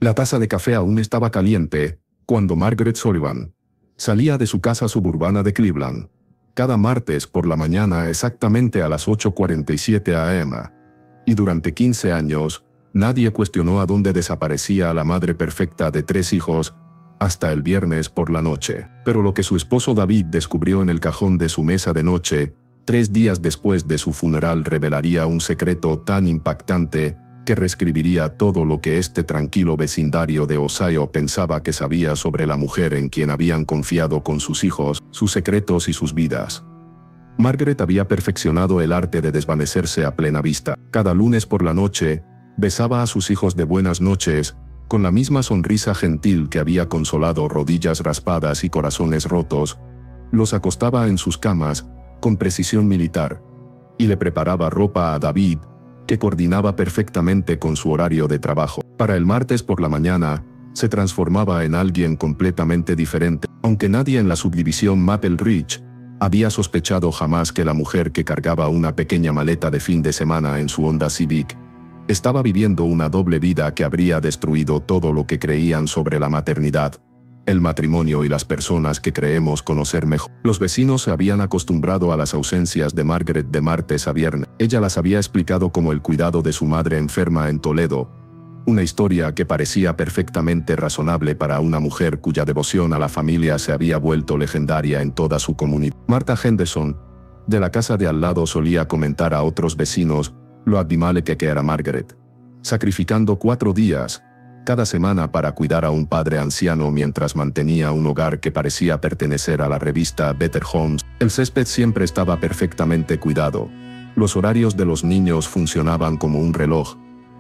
La taza de café aún estaba caliente cuando Margaret Sullivan salía de su casa suburbana de Cleveland. Cada martes por la mañana exactamente a las 8:47 am. Y durante 15 años, nadie cuestionó a dónde desaparecía la madre perfecta de 3 hijos, hasta el viernes por la noche. Pero lo que su esposo David descubrió en el cajón de su mesa de noche, 3 días después de su funeral, revelaría un secreto tan impactante que reescribiría todo lo que este tranquilo vecindario de Ohio pensaba que sabía sobre la mujer en quien habían confiado con sus hijos, sus secretos y sus vidas. Margaret había perfeccionado el arte de desvanecerse a plena vista. Cada lunes por la noche, besaba a sus hijos de buenas noches, con la misma sonrisa gentil que había consolado rodillas raspadas y corazones rotos. Los acostaba en sus camas, con precisión militar, y le preparaba ropa a David, que coordinaba perfectamente con su horario de trabajo. Para el martes por la mañana, se transformaba en alguien completamente diferente, aunque nadie en la subdivisión Maple Ridge había sospechado jamás que la mujer que cargaba una pequeña maleta de fin de semana en su Honda Civic estaba viviendo una doble vida que habría destruido todo lo que creían sobre la maternidad, el matrimonio y las personas que creemos conocer mejor. Los vecinos se habían acostumbrado a las ausencias de Margaret de martes a viernes. Ella las había explicado como el cuidado de su madre enferma en Toledo, una historia que parecía perfectamente razonable para una mujer cuya devoción a la familia se había vuelto legendaria en toda su comunidad. Martha Henderson, de la casa de al lado, solía comentar a otros vecinos lo admirable que era Margaret, sacrificando 4 días cada semana para cuidar a un padre anciano mientras mantenía un hogar que parecía pertenecer a la revista Better Homes. El césped siempre estaba perfectamente cuidado. Los horarios de los niños funcionaban como un reloj,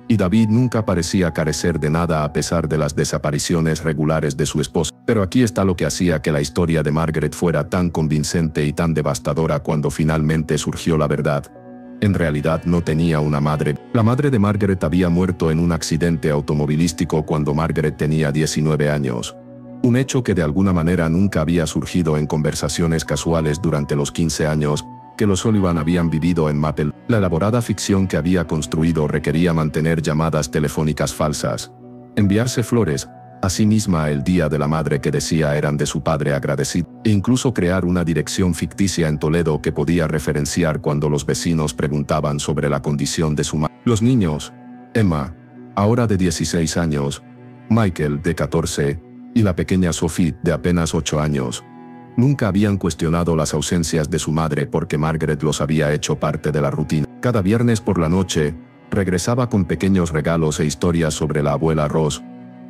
y David nunca parecía carecer de nada a pesar de las desapariciones regulares de su esposa. Pero aquí está lo que hacía que la historia de Margaret fuera tan convincente y tan devastadora cuando finalmente surgió la verdad. En realidad no tenía una madre. La madre de Margaret había muerto en un accidente automovilístico cuando Margaret tenía 19 años. Un hecho que de alguna manera nunca había surgido en conversaciones casuales durante los 15 años que los Sullivan habían vivido en Maple. La elaborada ficción que había construido requería mantener llamadas telefónicas falsas, enviarse flores a sí misma el día de la madre que decía eran de su padre agradecido, e incluso crear una dirección ficticia en Toledo que podía referenciar cuando los vecinos preguntaban sobre la condición de su madre. Los niños, Emma, ahora de 16 años, Michael, de 14, y la pequeña Sophie, de apenas 8 años, nunca habían cuestionado las ausencias de su madre porque Margaret los había hecho parte de la rutina. Cada viernes por la noche, regresaba con pequeños regalos e historias sobre la abuela Ross,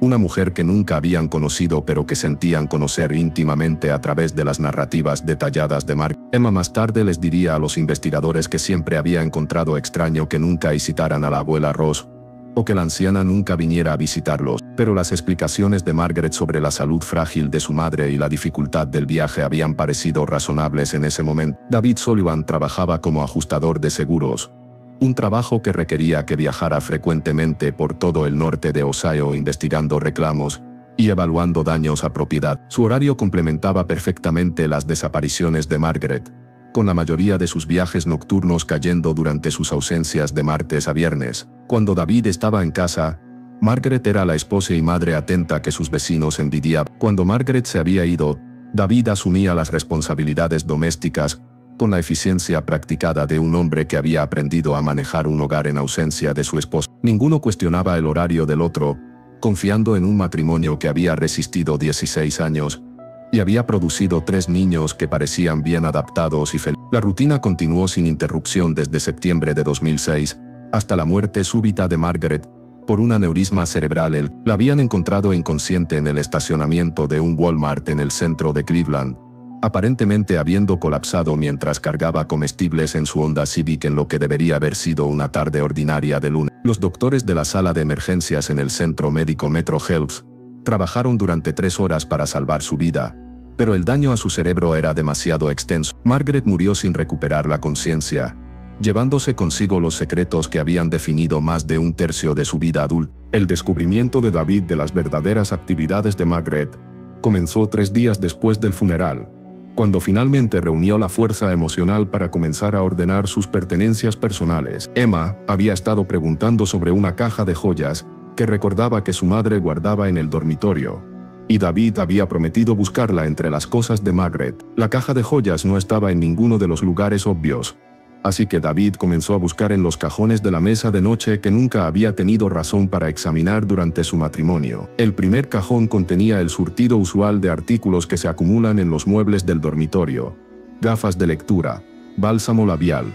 una mujer que nunca habían conocido pero que sentían conocer íntimamente a través de las narrativas detalladas de Margaret. Emma más tarde les diría a los investigadores que siempre había encontrado extraño que nunca visitaran a la abuela Ross, o que la anciana nunca viniera a visitarlos, pero las explicaciones de Margaret sobre la salud frágil de su madre y la dificultad del viaje habían parecido razonables en ese momento. David Sullivan trabajaba como ajustador de seguros, un trabajo que requería que viajara frecuentemente por todo el norte de Ohio investigando reclamos y evaluando daños a propiedad. Su horario complementaba perfectamente las desapariciones de Margaret, con la mayoría de sus viajes nocturnos cayendo durante sus ausencias de martes a viernes. Cuando David estaba en casa, Margaret era la esposa y madre atenta que sus vecinos envidiaban. Cuando Margaret se había ido, David asumía las responsabilidades domésticas, con la eficiencia practicada de un hombre que había aprendido a manejar un hogar en ausencia de su esposa. Ninguno cuestionaba el horario del otro, confiando en un matrimonio que había resistido 16 años y había producido 3 niños que parecían bien adaptados y felices. La rutina continuó sin interrupción desde septiembre de 2006, hasta la muerte súbita de Margaret por un aneurisma cerebral. La habían encontrado inconsciente en el estacionamiento de un Walmart en el centro de Cleveland, aparentemente habiendo colapsado mientras cargaba comestibles en su Honda Civic en lo que debería haber sido una tarde ordinaria de lunes. Los doctores de la sala de emergencias en el centro médico Metro Health trabajaron durante 3 horas para salvar su vida, pero el daño a su cerebro era demasiado extenso. Margaret murió sin recuperar la conciencia, llevándose consigo los secretos que habían definido más de un tercio de su vida adulta. El descubrimiento de David de las verdaderas actividades de Margaret comenzó 3 días después del funeral, cuando finalmente reunió la fuerza emocional para comenzar a ordenar sus pertenencias personales. Emma había estado preguntando sobre una caja de joyas que recordaba que su madre guardaba en el dormitorio. Y David había prometido buscarla entre las cosas de Margaret. La caja de joyas no estaba en ninguno de los lugares obvios. Así que David comenzó a buscar en los cajones de la mesa de noche que nunca había tenido razón para examinar durante su matrimonio. El primer cajón contenía el surtido usual de artículos que se acumulan en los muebles del dormitorio: gafas de lectura, bálsamo labial,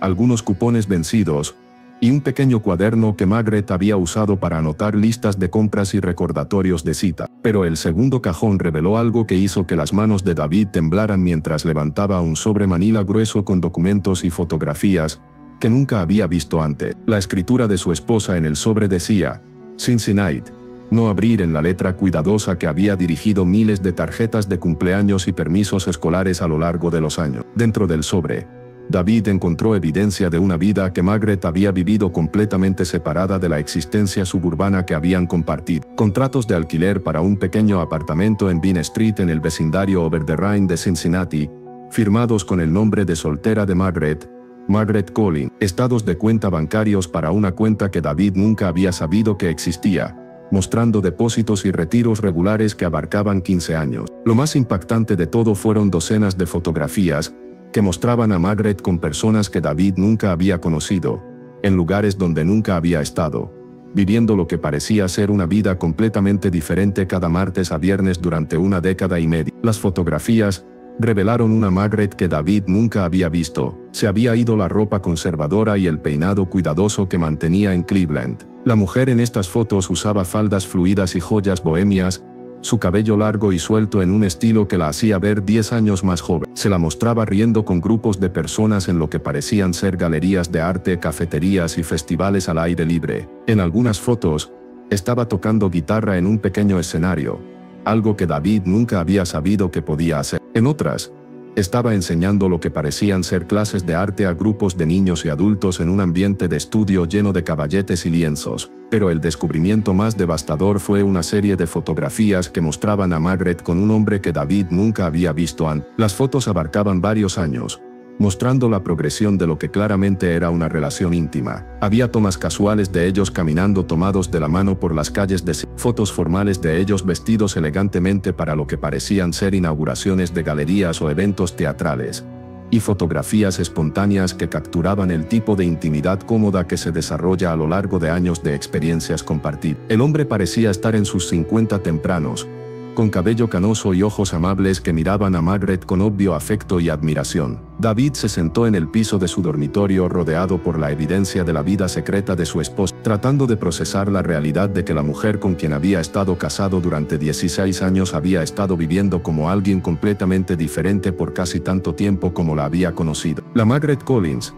algunos cupones vencidos, y un pequeño cuaderno que Margaret había usado para anotar listas de compras y recordatorios de cita. Pero el segundo cajón reveló algo que hizo que las manos de David temblaran mientras levantaba un sobre manila grueso con documentos y fotografías que nunca había visto antes. La escritura de su esposa en el sobre decía: Cincinnati. No abrir, en la letra cuidadosa que había dirigido miles de tarjetas de cumpleaños y permisos escolares a lo largo de los años. Dentro del sobre, David encontró evidencia de una vida que Margaret había vivido completamente separada de la existencia suburbana que habían compartido. Contratos de alquiler para un pequeño apartamento en Bean Street en el vecindario Over the Rhine de Cincinnati, firmados con el nombre de soltera de Margaret Collins. Estados de cuenta bancarios para una cuenta que David nunca había sabido que existía, mostrando depósitos y retiros regulares que abarcaban 15 años. Lo más impactante de todo fueron docenas de fotografías que mostraban a Margaret con personas que David nunca había conocido, en lugares donde nunca había estado, viviendo lo que parecía ser una vida completamente diferente cada martes a viernes durante una década y media. Las fotografías revelaron una Margaret que David nunca había visto. Se había ido la ropa conservadora y el peinado cuidadoso que mantenía en Cleveland. La mujer en estas fotos usaba faldas fluidas y joyas bohemias, su cabello largo y suelto en un estilo que la hacía ver 10 años más joven. Se la mostraba riendo con grupos de personas en lo que parecían ser galerías de arte, cafeterías y festivales al aire libre. En algunas fotos, estaba tocando guitarra en un pequeño escenario, algo que David nunca había sabido que podía hacer. En otras, estaba enseñando lo que parecían ser clases de arte a grupos de niños y adultos en un ambiente de estudio lleno de caballetes y lienzos. Pero el descubrimiento más devastador fue una serie de fotografías que mostraban a Margaret con un hombre que David nunca había visto antes. Las fotos abarcaban varios años, mostrando la progresión de lo que claramente era una relación íntima. Había tomas casuales de ellos caminando tomados de la mano por las calles de fotos formales de ellos vestidos elegantemente para lo que parecían ser inauguraciones de galerías o eventos teatrales, y fotografías espontáneas que capturaban el tipo de intimidad cómoda que se desarrolla a lo largo de años de experiencias compartidas. El hombre parecía estar en sus 50 tempranos, con cabello canoso y ojos amables que miraban a Margaret con obvio afecto y admiración. David se sentó en el piso de su dormitorio rodeado por la evidencia de la vida secreta de su esposa, tratando de procesar la realidad de que la mujer con quien había estado casado durante 16 años había estado viviendo como alguien completamente diferente por casi tanto tiempo como la había conocido. La Margaret Collins,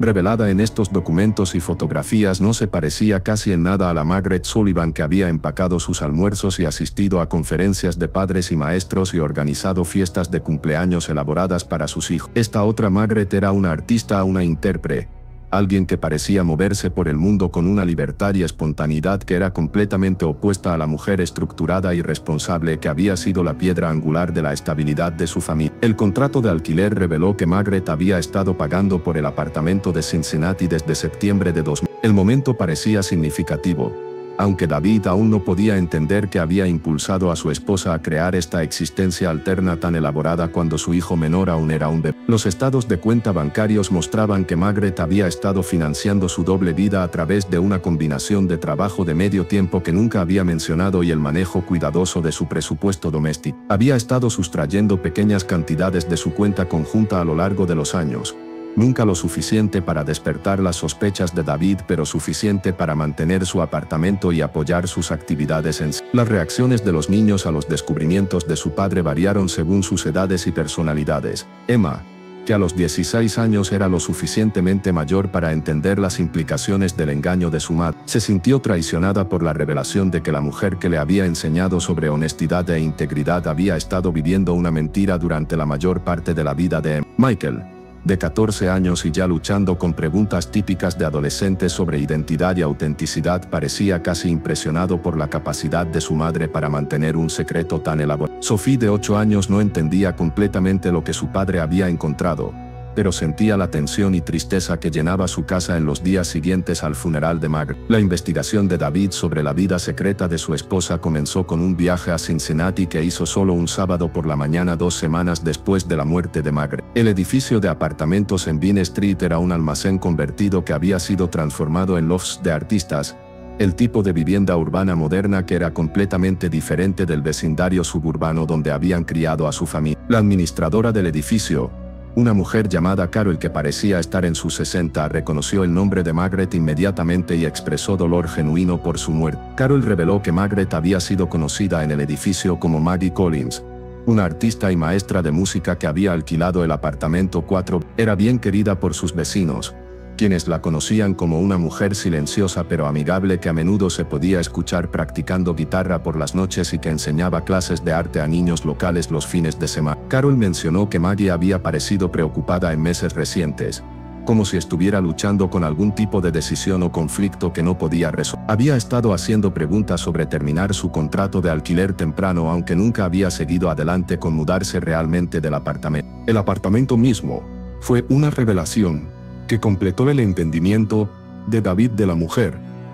revelada en estos documentos y fotografías, no se parecía casi en nada a la Margaret Sullivan que había empacado sus almuerzos y asistido a conferencias de padres y maestros y organizado fiestas de cumpleaños elaboradas para sus hijos. Esta otra Margaret era una artista, una intérprete, alguien que parecía moverse por el mundo con una libertad y espontaneidad que era completamente opuesta a la mujer estructurada y responsable que había sido la piedra angular de la estabilidad de su familia. El contrato de alquiler reveló que Margaret había estado pagando por el apartamento de Cincinnati desde septiembre de 2000. El momento parecía significativo, aunque David aún no podía entender que había impulsado a su esposa a crear esta existencia alterna tan elaborada cuando su hijo menor aún era un bebé. Los estados de cuenta bancarios mostraban que Margaret había estado financiando su doble vida a través de una combinación de trabajo de medio tiempo que nunca había mencionado y el manejo cuidadoso de su presupuesto doméstico. Había estado sustrayendo pequeñas cantidades de su cuenta conjunta a lo largo de los años. Nunca lo suficiente para despertar las sospechas de David, pero suficiente para mantener su apartamento y apoyar sus actividades en sí. Las reacciones de los niños a los descubrimientos de su padre variaron según sus edades y personalidades. Emma, que a los 16 años era lo suficientemente mayor para entender las implicaciones del engaño de su madre, se sintió traicionada por la revelación de que la mujer que le había enseñado sobre honestidad e integridad había estado viviendo una mentira durante la mayor parte de la vida de Emma. Michael, de 14 años y ya luchando con preguntas típicas de adolescentes sobre identidad y autenticidad, parecía casi impresionado por la capacidad de su madre para mantener un secreto tan elaborado. Sophie, de 8 años, no entendía completamente lo que su padre había encontrado, pero sentía la tensión y tristeza que llenaba su casa en los días siguientes al funeral de Margaret. La investigación de David sobre la vida secreta de su esposa comenzó con un viaje a Cincinnati que hizo solo un sábado por la mañana 2 semanas después de la muerte de Margaret. El edificio de apartamentos en Bean Street era un almacén convertido que había sido transformado en lofts de artistas, el tipo de vivienda urbana moderna que era completamente diferente del vecindario suburbano donde habían criado a su familia. La administradora del edificio, una mujer llamada Carol que parecía estar en sus 60, reconoció el nombre de Margaret inmediatamente y expresó dolor genuino por su muerte. Carol reveló que Margaret había sido conocida en el edificio como Maggie Collins, una artista y maestra de música que había alquilado el apartamento 4. Era bien querida por sus vecinos, quienes la conocían como una mujer silenciosa pero amigable que a menudo se podía escuchar practicando guitarra por las noches y que enseñaba clases de arte a niños locales los fines de semana. Carol mencionó que Maggie había parecido preocupada en meses recientes, como si estuviera luchando con algún tipo de decisión o conflicto que no podía resolver. Había estado haciendo preguntas sobre terminar su contrato de alquiler temprano, aunque nunca había seguido adelante con mudarse realmente del apartamento. El apartamento mismo fue una revelación que completó el entendimiento de David de la mujer,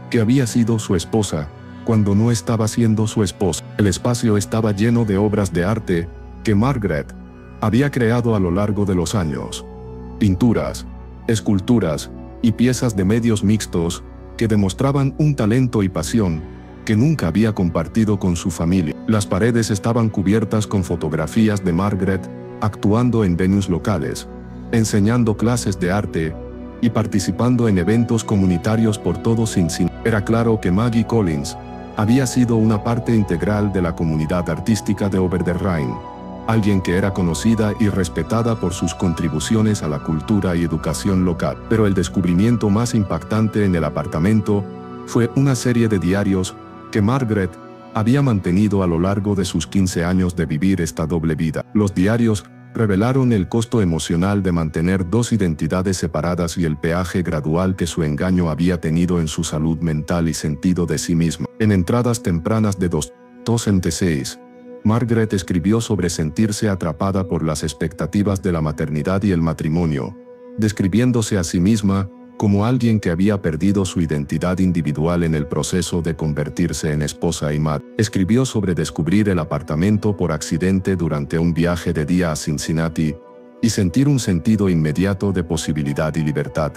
que había sido su esposa, cuando no estaba siendo su esposa. El espacio estaba lleno de obras de arte que Margaret había creado a lo largo de los años. Pinturas, esculturas y piezas de medios mixtos que demostraban un talento y pasión que nunca había compartido con su familia. Las paredes estaban cubiertas con fotografías de Margaret actuando en venues locales, enseñando clases de arte y participando en eventos comunitarios por todo Cincinnati. Era claro que Maggie Collins había sido una parte integral de la comunidad artística de Over the Rhine, alguien que era conocida y respetada por sus contribuciones a la cultura y educación local. Pero el descubrimiento más impactante en el apartamento fue una serie de diarios que Margaret había mantenido a lo largo de sus 15 años de vivir esta doble vida. Los diarios revelaron el costo emocional de mantener dos identidades separadas y el peaje gradual que su engaño había tenido en su salud mental y sentido de sí misma. En entradas tempranas de 2006, Margaret escribió sobre sentirse atrapada por las expectativas de la maternidad y el matrimonio, describiéndose a sí misma como alguien que había perdido su identidad individual en el proceso de convertirse en esposa y madre. Escribió sobre descubrir el apartamento por accidente durante un viaje de día a Cincinnati y sentir un sentido inmediato de posibilidad y libertad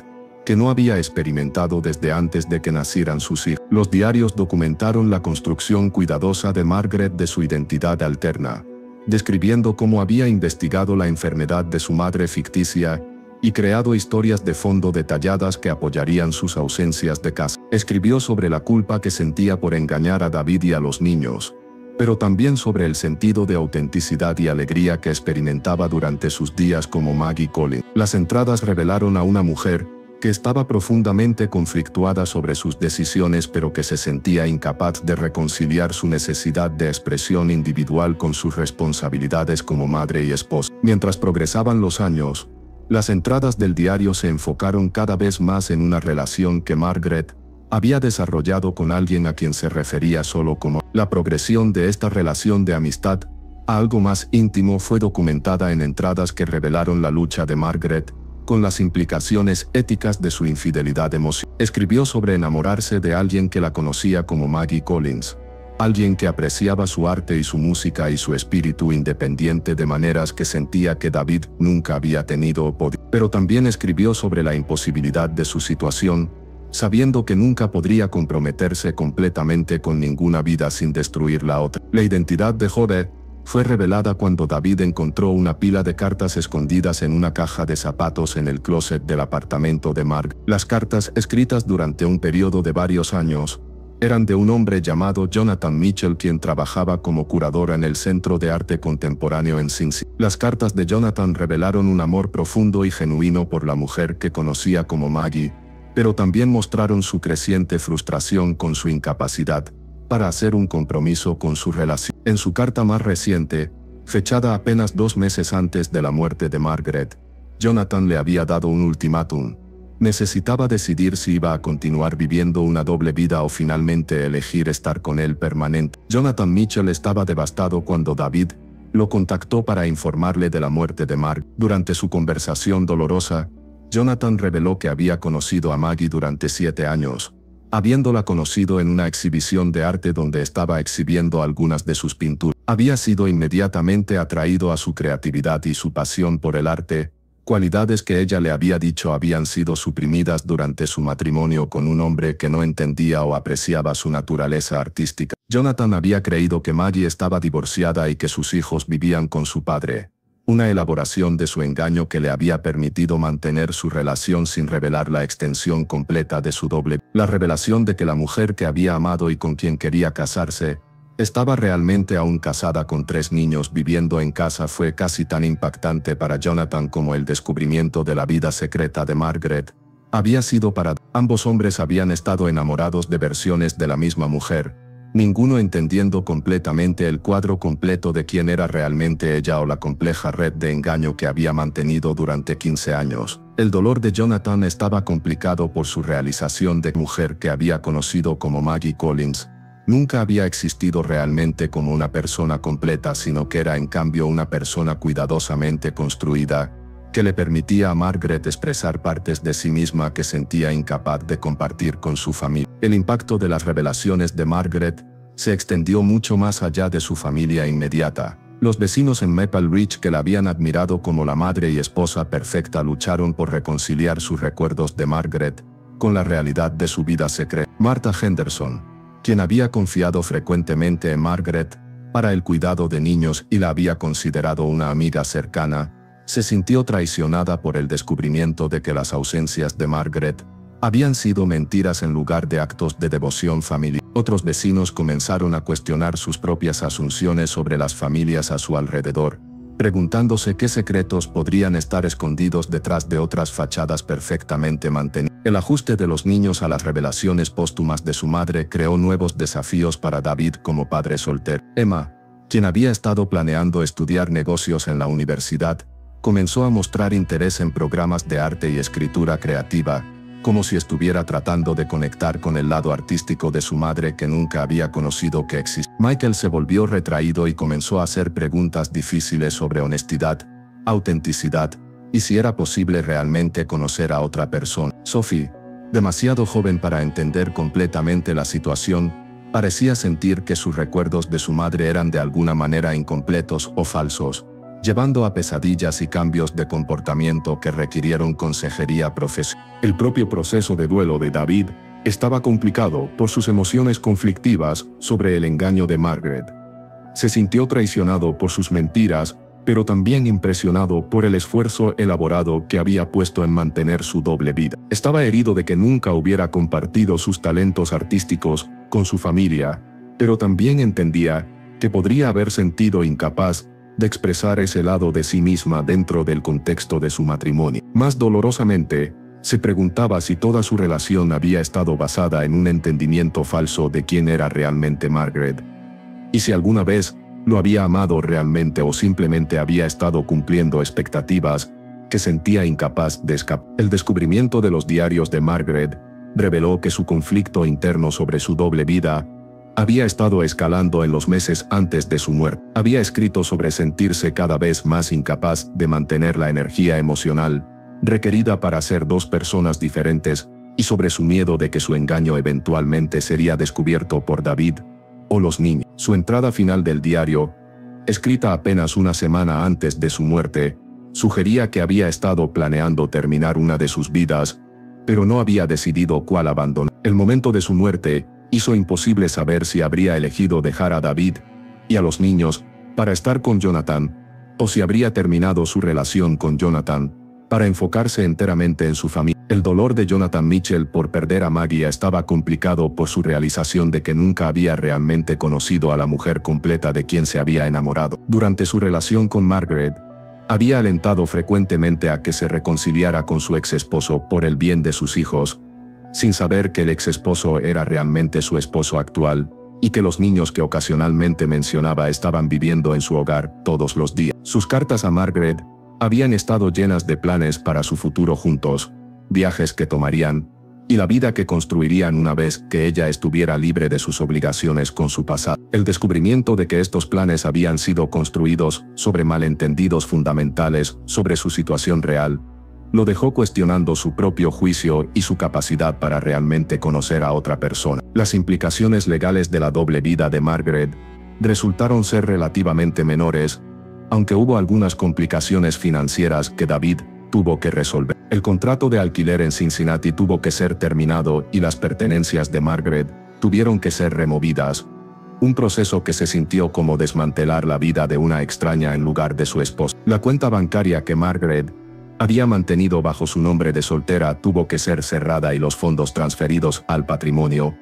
que no había experimentado desde antes de que nacieran sus hijos. Los diarios documentaron la construcción cuidadosa de Margaret de su identidad alterna, describiendo cómo había investigado la enfermedad de su madre ficticia y creado historias de fondo detalladas que apoyarían sus ausencias de casa. Escribió sobre la culpa que sentía por engañar a David y a los niños, pero también sobre el sentido de autenticidad y alegría que experimentaba durante sus días como Maggie Collins. Las entradas revelaron a una mujer que estaba profundamente conflictuada sobre sus decisiones pero que se sentía incapaz de reconciliar su necesidad de expresión individual con sus responsabilidades como madre y esposa. Mientras progresaban los años, las entradas del diario se enfocaron cada vez más en una relación que Margaret había desarrollado con alguien a quien se refería solo como. La progresión de esta relación de amistad a algo más íntimo fue documentada en entradas que revelaron la lucha de Margaret con las implicaciones éticas de su infidelidad emocional. Escribió sobre enamorarse de alguien que la conocía como Maggie Collins, alguien que apreciaba su arte y su música y su espíritu independiente de maneras que sentía que David nunca había tenido o podido. Pero también escribió sobre la imposibilidad de su situación, sabiendo que nunca podría comprometerse completamente con ninguna vida sin destruir la otra. La identidad de Jode fue revelada cuando David encontró una pila de cartas escondidas en una caja de zapatos en el closet del apartamento de Margaret. Las cartas, escritas durante un periodo de varios años, eran de un hombre llamado Jonathan Mitchell, quien trabajaba como curador en el Centro de Arte Contemporáneo en Cincinnati. Las cartas de Jonathan revelaron un amor profundo y genuino por la mujer que conocía como Maggie, pero también mostraron su creciente frustración con su incapacidad para hacer un compromiso con su relación. En su carta más reciente, fechada apenas 2 meses antes de la muerte de Margaret, Jonathan le había dado un ultimátum. Necesitaba decidir si iba a continuar viviendo una doble vida o finalmente elegir estar con él permanente. Jonathan Mitchell estaba devastado cuando David lo contactó para informarle de la muerte de Mark. Durante su conversación dolorosa, Jonathan reveló que había conocido a Maggie durante 7 años, habiéndola conocido en una exhibición de arte donde estaba exhibiendo algunas de sus pinturas. Había sido inmediatamente atraído a su creatividad y su pasión por el arte, cualidades que ella le había dicho habían sido suprimidas durante su matrimonio con un hombre que no entendía o apreciaba su naturaleza artística. Jonathan había creído que Maggie estaba divorciada y que sus hijos vivían con su padre, una elaboración de su engaño que le había permitido mantener su relación sin revelar la extensión completa de su doble. La revelación de que la mujer que había amado y con quien quería casarse, estaba realmente aún casada con 3 niños viviendo en casa fue casi tan impactante para Jonathan como el descubrimiento de la vida secreta de Margaret. Había sido para ambos hombres habían estado enamorados de versiones de la misma mujer, ninguno entendiendo completamente el cuadro completo de quién era realmente ella o la compleja red de engaño que había mantenido durante 15 años. El dolor de Jonathan estaba complicado por su realización de mujer que había conocido como Maggie Collins. Nunca había existido realmente como una persona completa, sino que era en cambio una persona cuidadosamente construida, que le permitía a Margaret expresar partes de sí misma que sentía incapaz de compartir con su familia. El impacto de las revelaciones de Margaret se extendió mucho más allá de su familia inmediata. Los vecinos en Maple Ridge que la habían admirado como la madre y esposa perfecta lucharon por reconciliar sus recuerdos de Margaret con la realidad de su vida secreta. Martha Henderson, quien había confiado frecuentemente en Margaret para el cuidado de niños y la había considerado una amiga cercana, se sintió traicionada por el descubrimiento de que las ausencias de Margaret habían sido mentiras en lugar de actos de devoción familiar. Otros vecinos comenzaron a cuestionar sus propias asunciones sobre las familias a su alrededor, preguntándose qué secretos podrían estar escondidos detrás de otras fachadas perfectamente mantenidas. El ajuste de los niños a las revelaciones póstumas de su madre creó nuevos desafíos para David como padre soltero. Emma, quien había estado planeando estudiar negocios en la universidad, comenzó a mostrar interés en programas de arte y escritura creativa, como si estuviera tratando de conectar con el lado artístico de su madre que nunca había conocido que existía. Michael se volvió retraído y comenzó a hacer preguntas difíciles sobre honestidad, autenticidad, y si era posible realmente conocer a otra persona. Sophie, demasiado joven para entender completamente la situación, parecía sentir que sus recuerdos de su madre eran de alguna manera incompletos o falsos, llevando a pesadillas y cambios de comportamiento que requirieron consejería profesional. El propio proceso de duelo de David estaba complicado por sus emociones conflictivas sobre el engaño de Margaret. Se sintió traicionado por sus mentiras, pero también impresionado por el esfuerzo elaborado que había puesto en mantener su doble vida. Estaba herido de que nunca hubiera compartido sus talentos artísticos con su familia, pero también entendía que podría haber sentido incapaz de expresar ese lado de sí misma dentro del contexto de su matrimonio. Más dolorosamente, se preguntaba si toda su relación había estado basada en un entendimiento falso de quién era realmente Margaret, y si alguna vez lo había amado realmente o simplemente había estado cumpliendo expectativas que sentía incapaz de escapar. El descubrimiento de los diarios de Margaret reveló que su conflicto interno sobre su doble vida había estado escalando en los meses antes de su muerte. Había escrito sobre sentirse cada vez más incapaz de mantener la energía emocional requerida para ser 2 personas diferentes, y sobre su miedo de que su engaño eventualmente sería descubierto por David o los niños. Su entrada final del diario, escrita apenas una semana antes de su muerte, sugería que había estado planeando terminar una de sus vidas, pero no había decidido cuál abandonar. El momento de su muerte hizo imposible saber si habría elegido dejar a David y a los niños para estar con Jonathan, o si habría terminado su relación con Jonathan para enfocarse enteramente en su familia. El dolor de Jonathan Mitchell por perder a Maggie estaba complicado por su realización de que nunca había realmente conocido a la mujer completa de quien se había enamorado. Durante su relación con Margaret, había alentado frecuentemente a que se reconciliara con su ex esposo por el bien de sus hijos, sin saber que el ex esposo era realmente su esposo actual, y que los niños que ocasionalmente mencionaba estaban viviendo en su hogar todos los días. Sus cartas a Margaret habían estado llenas de planes para su futuro juntos, viajes que tomarían, y la vida que construirían una vez que ella estuviera libre de sus obligaciones con su pasado. El descubrimiento de que estos planes habían sido construidos sobre malentendidos fundamentales sobre su situación real, lo dejó cuestionando su propio juicio y su capacidad para realmente conocer a otra persona. Las implicaciones legales de la doble vida de Margaret resultaron ser relativamente menores, aunque hubo algunas complicaciones financieras que David tuvo que resolver. El contrato de alquiler en Cincinnati tuvo que ser terminado y las pertenencias de Margaret tuvieron que ser removidas, un proceso que se sintió como desmantelar la vida de una extraña en lugar de su esposa. La cuenta bancaria que Margaret había mantenido bajo su nombre de soltera tuvo que ser cerrada y los fondos transferidos al patrimonio,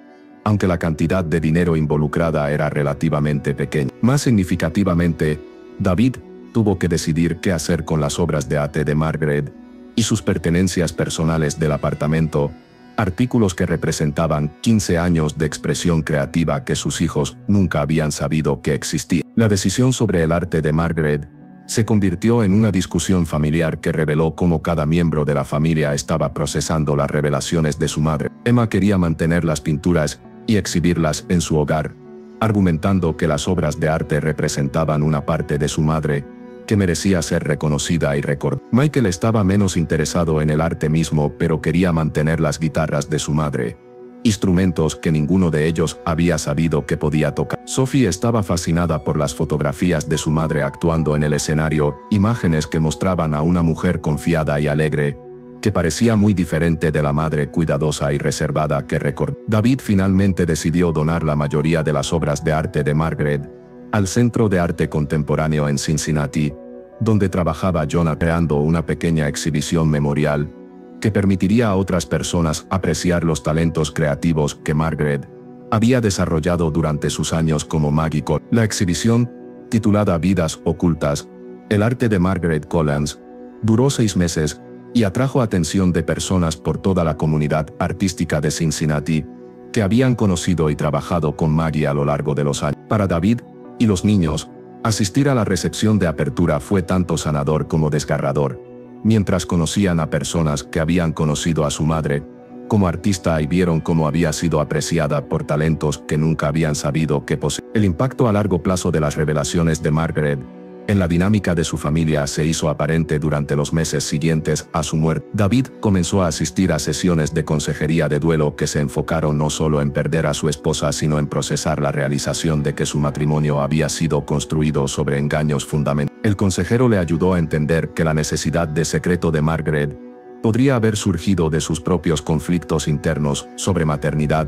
aunque la cantidad de dinero involucrada era relativamente pequeña. Más significativamente, David tuvo que decidir qué hacer con las obras de arte de Margaret y sus pertenencias personales del apartamento, artículos que representaban 15 años de expresión creativa que sus hijos nunca habían sabido que existía. La decisión sobre el arte de Margaret se convirtió en una discusión familiar que reveló cómo cada miembro de la familia estaba procesando las revelaciones de su madre. Emma quería mantener las pinturas y exhibirlas en su hogar, argumentando que las obras de arte representaban una parte de su madre que merecía ser reconocida y recordada. Michael estaba menos interesado en el arte mismo, pero quería mantener las guitarras de su madre, instrumentos que ninguno de ellos había sabido que podía tocar. Sophie estaba fascinada por las fotografías de su madre actuando en el escenario, imágenes que mostraban a una mujer confiada y alegre, que parecía muy diferente de la madre cuidadosa y reservada que recordó. David finalmente decidió donar la mayoría de las obras de arte de Margaret al Centro de Arte Contemporáneo en Cincinnati, donde trabajaba Jonah, creando una pequeña exhibición memorial que permitiría a otras personas apreciar los talentos creativos que Margaret había desarrollado durante sus años como Maggie Collins. La exhibición, titulada Vidas Ocultas, el arte de Margaret Collins, duró 6 meses y atrajo atención de personas por toda la comunidad artística de Cincinnati, que habían conocido y trabajado con Maggie a lo largo de los años. Para David y los niños, asistir a la recepción de apertura fue tanto sanador como desgarrador, mientras conocían a personas que habían conocido a su madre como artista y vieron cómo había sido apreciada por talentos que nunca habían sabido que poseía. El impacto a largo plazo de las revelaciones de Margaret en la dinámica de su familia se hizo aparente durante los meses siguientes a su muerte. David comenzó a asistir a sesiones de consejería de duelo que se enfocaron no solo en perder a su esposa, sino en procesar la realización de que su matrimonio había sido construido sobre engaños fundamentales. El consejero le ayudó a entender que la necesidad de secreto de Margaret podría haber surgido de sus propios conflictos internos sobre maternidad,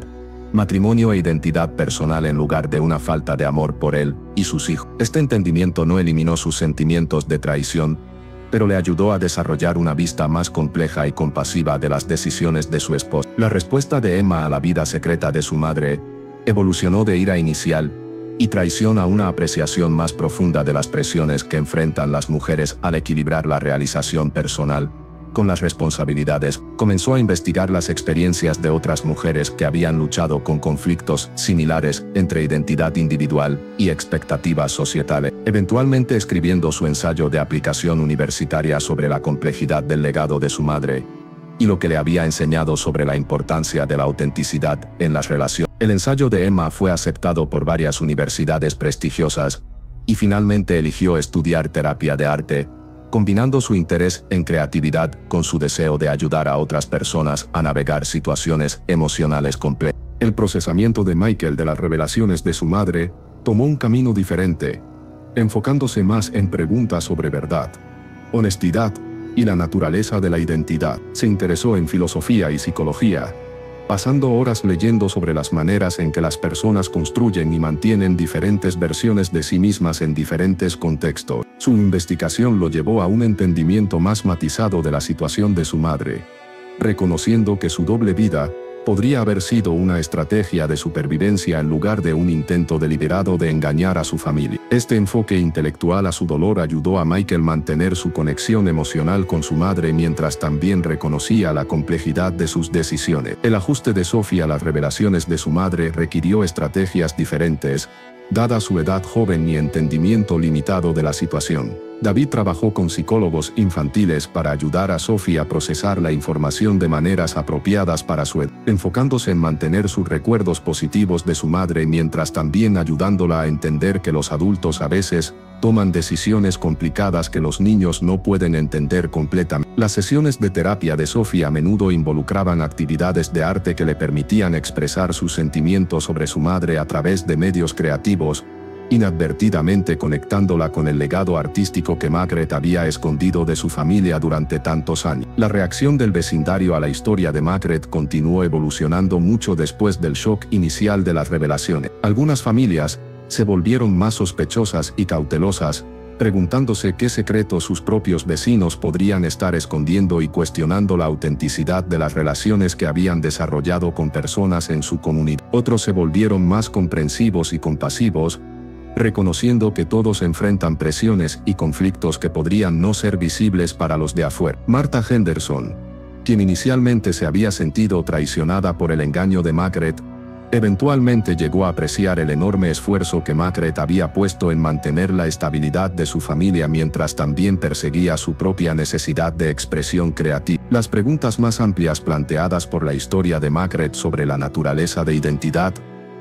matrimonio e identidad personal en lugar de una falta de amor por él y sus hijos. Este entendimiento no eliminó sus sentimientos de traición, pero le ayudó a desarrollar una vista más compleja y compasiva de las decisiones de su esposa. La respuesta de Emma a la vida secreta de su madre evolucionó de ira inicial y traición a una apreciación más profunda de las presiones que enfrentan las mujeres al equilibrar la realización personal con las responsabilidades. Comenzó a investigar las experiencias de otras mujeres que habían luchado con conflictos similares entre identidad individual y expectativas societales, eventualmente escribiendo su ensayo de aplicación universitaria sobre la complejidad del legado de su madre y lo que le había enseñado sobre la importancia de la autenticidad en las relaciones. El ensayo de Emma fue aceptado por varias universidades prestigiosas y finalmente eligió estudiar terapia de arte, combinando su interés en creatividad con su deseo de ayudar a otras personas a navegar situaciones emocionales complejas. El procesamiento de Michael de las revelaciones de su madre tomó un camino diferente, enfocándose más en preguntas sobre verdad, honestidad y la naturaleza de la identidad. Se interesó en filosofía y psicología, pasando horas leyendo sobre las maneras en que las personas construyen y mantienen diferentes versiones de sí mismas en diferentes contextos. Su investigación lo llevó a un entendimiento más matizado de la situación de su madre, reconociendo que su doble vida podría haber sido una estrategia de supervivencia en lugar de un intento deliberado de engañar a su familia. Este enfoque intelectual a su dolor ayudó a Michael mantener su conexión emocional con su madre mientras también reconocía la complejidad de sus decisiones. El ajuste de Sophie a las revelaciones de su madre requirió estrategias diferentes, dada su edad joven y entendimiento limitado de la situación. David trabajó con psicólogos infantiles para ayudar a Sophie a procesar la información de maneras apropiadas para su edad, enfocándose en mantener sus recuerdos positivos de su madre mientras también ayudándola a entender que los adultos a veces toman decisiones complicadas que los niños no pueden entender completamente. Las sesiones de terapia de Sophie a menudo involucraban actividades de arte que le permitían expresar sus sentimientos sobre su madre a través de medios creativos, inadvertidamente conectándola con el legado artístico que Margaret había escondido de su familia durante tantos años. La reacción del vecindario a la historia de Margaret continuó evolucionando mucho después del shock inicial de las revelaciones. Algunas familias se volvieron más sospechosas y cautelosas, preguntándose qué secretos sus propios vecinos podrían estar escondiendo y cuestionando la autenticidad de las relaciones que habían desarrollado con personas en su comunidad. Otros se volvieron más comprensivos y compasivos, reconociendo que todos enfrentan presiones y conflictos que podrían no ser visibles para los de afuera. Martha Henderson, quien inicialmente se había sentido traicionada por el engaño de Margaret, eventualmente llegó a apreciar el enorme esfuerzo que Margaret había puesto en mantener la estabilidad de su familia mientras también perseguía su propia necesidad de expresión creativa. Las preguntas más amplias planteadas por la historia de Margaret sobre la naturaleza de identidad,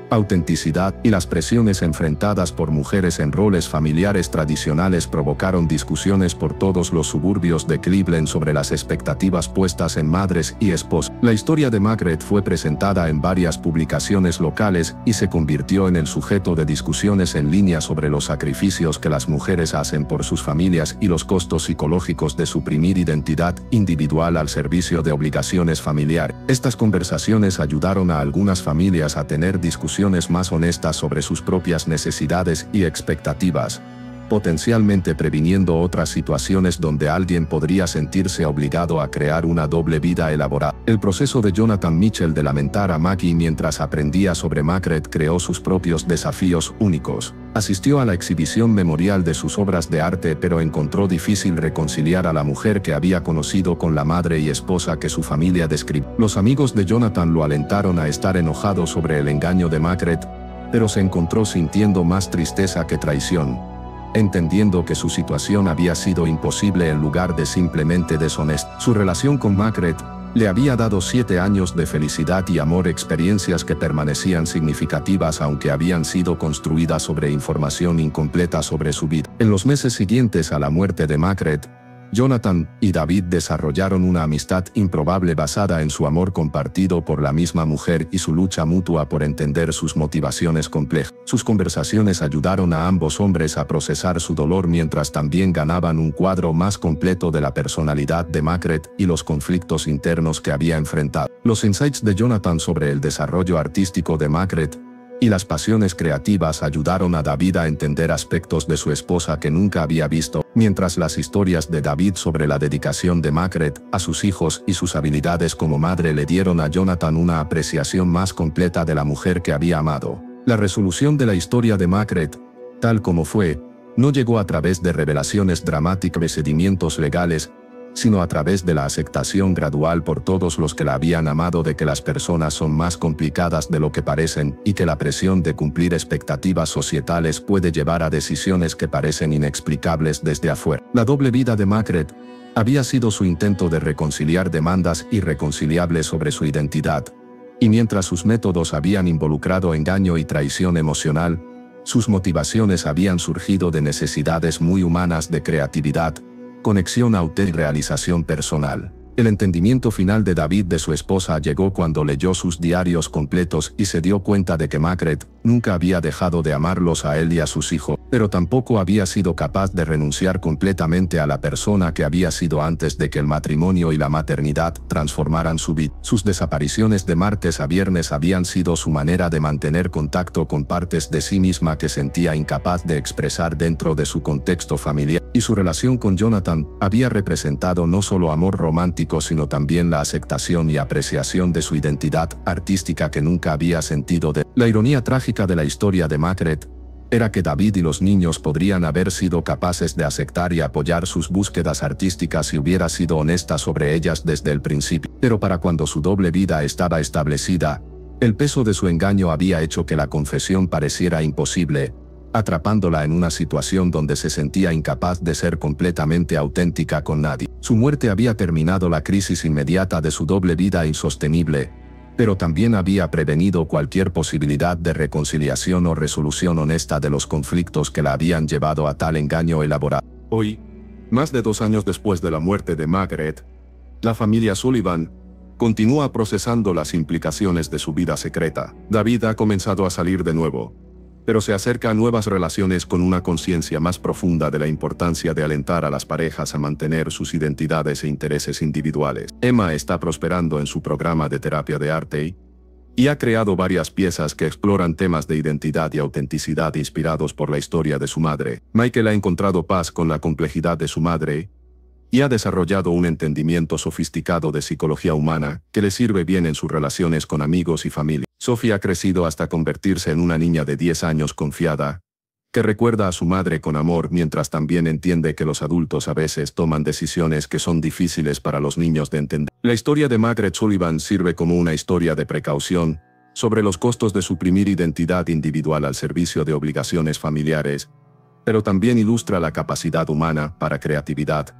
autenticidad y las presiones enfrentadas por mujeres en roles familiares tradicionales provocaron discusiones por todos los suburbios de Cleveland sobre las expectativas puestas en madres y esposas. La historia de Margaret fue presentada en varias publicaciones locales y se convirtió en el sujeto de discusiones en línea sobre los sacrificios que las mujeres hacen por sus familias y los costos psicológicos de suprimir identidad individual al servicio de obligaciones familiares. Estas conversaciones ayudaron a algunas familias a tener discusiones más honestas sobre sus propias necesidades y expectativas, potencialmente previniendo otras situaciones donde alguien podría sentirse obligado a crear una doble vida elaborada. El proceso de Jonathan Mitchell de lamentar a Maggie mientras aprendía sobre Margaret creó sus propios desafíos únicos. Asistió a la exhibición memorial de sus obras de arte pero encontró difícil reconciliar a la mujer que había conocido con la madre y esposa que su familia describió. Los amigos de Jonathan lo alentaron a estar enojado sobre el engaño de Margaret, pero se encontró sintiendo más tristeza que traición, entendiendo que su situación había sido imposible en lugar de simplemente deshonesta. Su relación con Margaret le había dado 7 años de felicidad y amor, experiencias que permanecían significativas aunque habían sido construidas sobre información incompleta sobre su vida. En los meses siguientes a la muerte de Margaret, Jonathan y David desarrollaron una amistad improbable basada en su amor compartido por la misma mujer y su lucha mutua por entender sus motivaciones complejas. Sus conversaciones ayudaron a ambos hombres a procesar su dolor mientras también ganaban un cuadro más completo de la personalidad de Margaret y los conflictos internos que había enfrentado. Los insights de Jonathan sobre el desarrollo artístico de Margaret y las pasiones creativas ayudaron a David a entender aspectos de su esposa que nunca había visto, mientras las historias de David sobre la dedicación de Margaret a sus hijos y sus habilidades como madre le dieron a Jonathan una apreciación más completa de la mujer que había amado. La resolución de la historia de Margaret, tal como fue, no llegó a través de revelaciones dramáticas, procedimientos legales, sino a través de la aceptación gradual por todos los que la habían amado de que las personas son más complicadas de lo que parecen y que la presión de cumplir expectativas societales puede llevar a decisiones que parecen inexplicables desde afuera. La doble vida de Margaret había sido su intento de reconciliar demandas irreconciliables sobre su identidad, y mientras sus métodos habían involucrado engaño y traición emocional, sus motivaciones habían surgido de necesidades muy humanas de creatividad, conexión auténtica y realización personal. El entendimiento final de David de su esposa llegó cuando leyó sus diarios completos y se dio cuenta de que Margaret nunca había dejado de amarlos a él y a sus hijos, pero tampoco había sido capaz de renunciar completamente a la persona que había sido antes de que el matrimonio y la maternidad transformaran su vida. Sus desapariciones de martes a viernes habían sido su manera de mantener contacto con partes de sí misma que sentía incapaz de expresar dentro de su contexto familiar, y su relación con Jonathan había representado no solo amor romántico sino también la aceptación y apreciación de su identidad artística que nunca había sentido de. La ironía trágica de la historia de Margaret era que David y los niños podrían haber sido capaces de aceptar y apoyar sus búsquedas artísticas si hubiera sido honesta sobre ellas desde el principio. Pero para cuando su doble vida estaba establecida, el peso de su engaño había hecho que la confesión pareciera imposible, atrapándola en una situación donde se sentía incapaz de ser completamente auténtica con nadie. Su muerte había terminado la crisis inmediata de su doble vida insostenible, pero también había prevenido cualquier posibilidad de reconciliación o resolución honesta de los conflictos que la habían llevado a tal engaño elaborado. Hoy, más de 2 años después de la muerte de Margaret, la familia Sullivan continúa procesando las implicaciones de su vida secreta. David ha comenzado a salir de nuevo, pero se acerca a nuevas relaciones con una conciencia más profunda de la importancia de alentar a las parejas a mantener sus identidades e intereses individuales. Emma está prosperando en su programa de terapia de arte y ha creado varias piezas que exploran temas de identidad y autenticidad inspirados por la historia de su madre. Michael ha encontrado paz con la complejidad de su madre y ha desarrollado un entendimiento sofisticado de psicología humana que le sirve bien en sus relaciones con amigos y familia. Sophie ha crecido hasta convertirse en una niña de 10 años confiada, que recuerda a su madre con amor mientras también entiende que los adultos a veces toman decisiones que son difíciles para los niños de entender. La historia de Margaret Sullivan sirve como una historia de precaución sobre los costos de suprimir identidad individual al servicio de obligaciones familiares, pero también ilustra la capacidad humana para creatividad,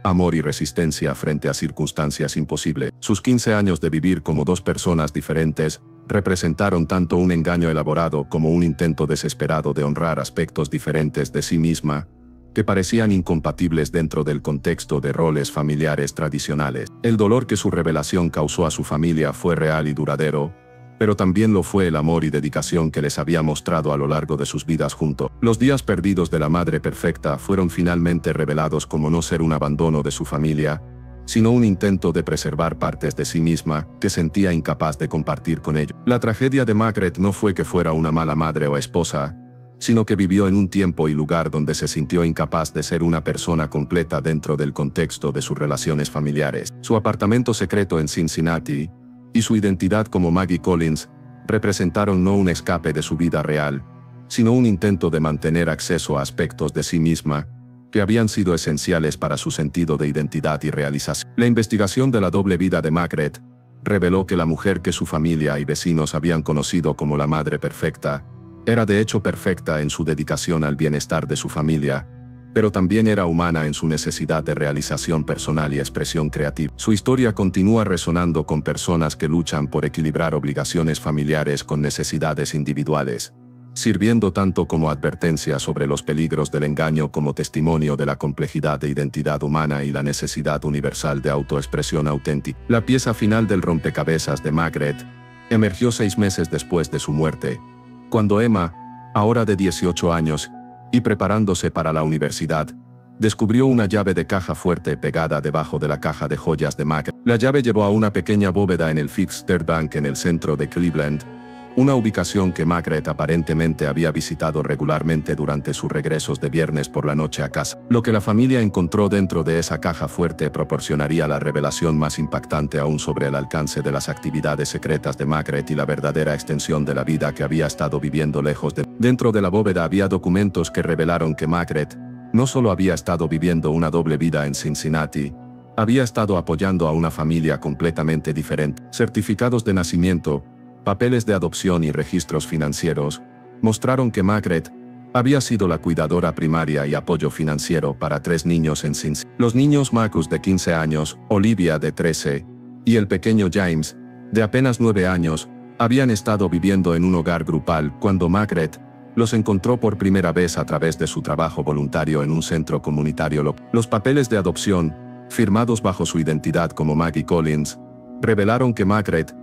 amor y resistencia frente a circunstancias imposibles. Sus 15 años de vivir como dos personas diferentes representaron tanto un engaño elaborado como un intento desesperado de honrar aspectos diferentes de sí misma, que parecían incompatibles dentro del contexto de roles familiares tradicionales. El dolor que su revelación causó a su familia fue real y duradero, pero también lo fue el amor y dedicación que les había mostrado a lo largo de sus vidas juntos. Los días perdidos de la madre perfecta fueron finalmente revelados como no ser un abandono de su familia, sino un intento de preservar partes de sí misma que sentía incapaz de compartir con ellos. La tragedia de Margaret no fue que fuera una mala madre o esposa, sino que vivió en un tiempo y lugar donde se sintió incapaz de ser una persona completa dentro del contexto de sus relaciones familiares. Su apartamento secreto en Cincinnati y su identidad como Maggie Collins representaron no un escape de su vida real, sino un intento de mantener acceso a aspectos de sí misma que habían sido esenciales para su sentido de identidad y realización. La investigación de la doble vida de Margaret reveló que la mujer que su familia y vecinos habían conocido como la madre perfecta era de hecho perfecta en su dedicación al bienestar de su familia, pero también era humana en su necesidad de realización personal y expresión creativa. Su historia continúa resonando con personas que luchan por equilibrar obligaciones familiares con necesidades individuales, sirviendo tanto como advertencia sobre los peligros del engaño como testimonio de la complejidad de identidad humana y la necesidad universal de autoexpresión auténtica. La pieza final del rompecabezas de Margaret emergió 6 meses después de su muerte, cuando Emma, ahora de 18 años, y preparándose para la universidad, descubrió una llave de caja fuerte pegada debajo de la caja de joyas de Margaret. La llave llevó a una pequeña bóveda en el Fifth Third Bank en el centro de Cleveland, una ubicación que Margaret aparentemente había visitado regularmente durante sus regresos de viernes por la noche a casa. Lo que la familia encontró dentro de esa caja fuerte proporcionaría la revelación más impactante aún sobre el alcance de las actividades secretas de Margaret y la verdadera extensión de la vida que había estado viviendo lejos de. Dentro de la bóveda había documentos que revelaron que Margaret no solo había estado viviendo una doble vida en Cincinnati, había estado apoyando a una familia completamente diferente. Certificados de nacimiento, papeles de adopción y registros financieros mostraron que Margaret había sido la cuidadora primaria y apoyo financiero para 3 niños en Cincinnati. Los niños Marcus de 15 años, Olivia de 13 y el pequeño James, de apenas 9 años, habían estado viviendo en un hogar grupal cuando Margaret los encontró por primera vez a través de su trabajo voluntario en un centro comunitario local. Los papeles de adopción, firmados bajo su identidad como Maggie Collins, revelaron que Margaret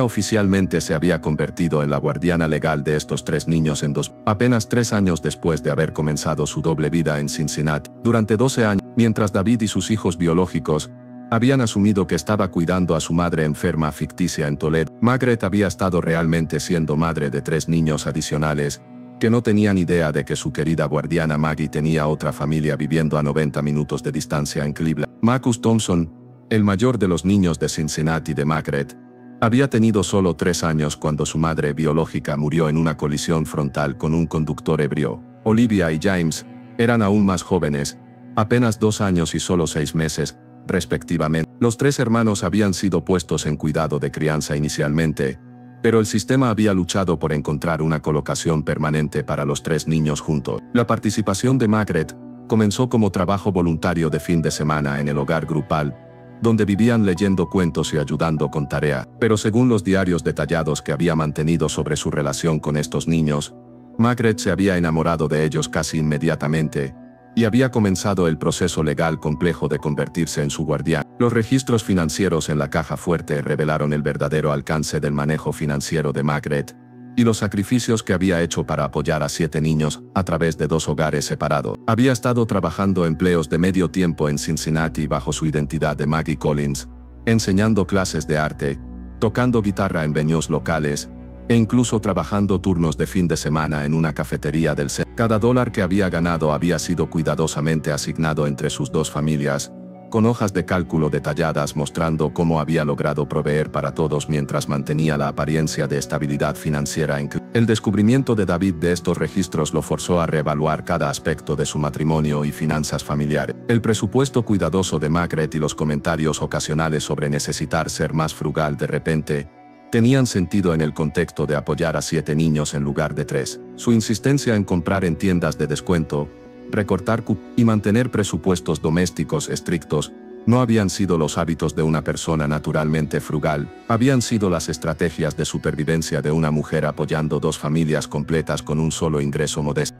oficialmente se había convertido en la guardiana legal de estos 3 niños apenas 3 años después de haber comenzado su doble vida en Cincinnati. Durante 12 años, mientras David y sus hijos biológicos habían asumido que estaba cuidando a su madre enferma ficticia en Toledo, Margaret había estado realmente siendo madre de 3 niños adicionales, que no tenían idea de que su querida guardiana Maggie tenía otra familia viviendo a 90 minutos de distancia en Cleveland. Marcus Thompson, el mayor de los niños de Cincinnati de Margaret, había tenido solo 3 años cuando su madre biológica murió en una colisión frontal con un conductor ebrio. Olivia y James eran aún más jóvenes, apenas 2 años y solo 6 meses, respectivamente. Los 3 hermanos habían sido puestos en cuidado de crianza inicialmente, Pero el sistema había luchado por encontrar una colocación permanente para los 3 niños juntos. La participación de Margaret comenzó como trabajo voluntario de fin de semana en el hogar grupal, donde vivían leyendo cuentos y ayudando con tarea. Pero según los diarios detallados que había mantenido sobre su relación con estos niños, Margaret se había enamorado de ellos casi inmediatamente, y había comenzado el proceso legal complejo de convertirse en su guardián. Los registros financieros en la caja fuerte revelaron el verdadero alcance del manejo financiero de Margaret, y los sacrificios que había hecho para apoyar a 7 niños a través de 2 hogares separados. Había estado trabajando empleos de medio tiempo en Cincinnati bajo su identidad de Maggie Collins, enseñando clases de arte, tocando guitarra en venues locales, e incluso trabajando turnos de fin de semana en una cafetería del centro. Cada dólar que había ganado había sido cuidadosamente asignado entre sus 2 familias, con hojas de cálculo detalladas mostrando cómo había logrado proveer para todos mientras mantenía la apariencia de estabilidad financiera. El descubrimiento de David de estos registros lo forzó a reevaluar cada aspecto de su matrimonio y finanzas familiares. El presupuesto cuidadoso de Margaret y los comentarios ocasionales sobre necesitar ser más frugal de repente tenían sentido en el contexto de apoyar a 7 niños en lugar de 3. Su insistencia en comprar en tiendas de descuento, recortar y mantener presupuestos domésticos estrictos no habían sido los hábitos de una persona naturalmente frugal, habían sido las estrategias de supervivencia de una mujer apoyando 2 familias completas con un solo ingreso modesto.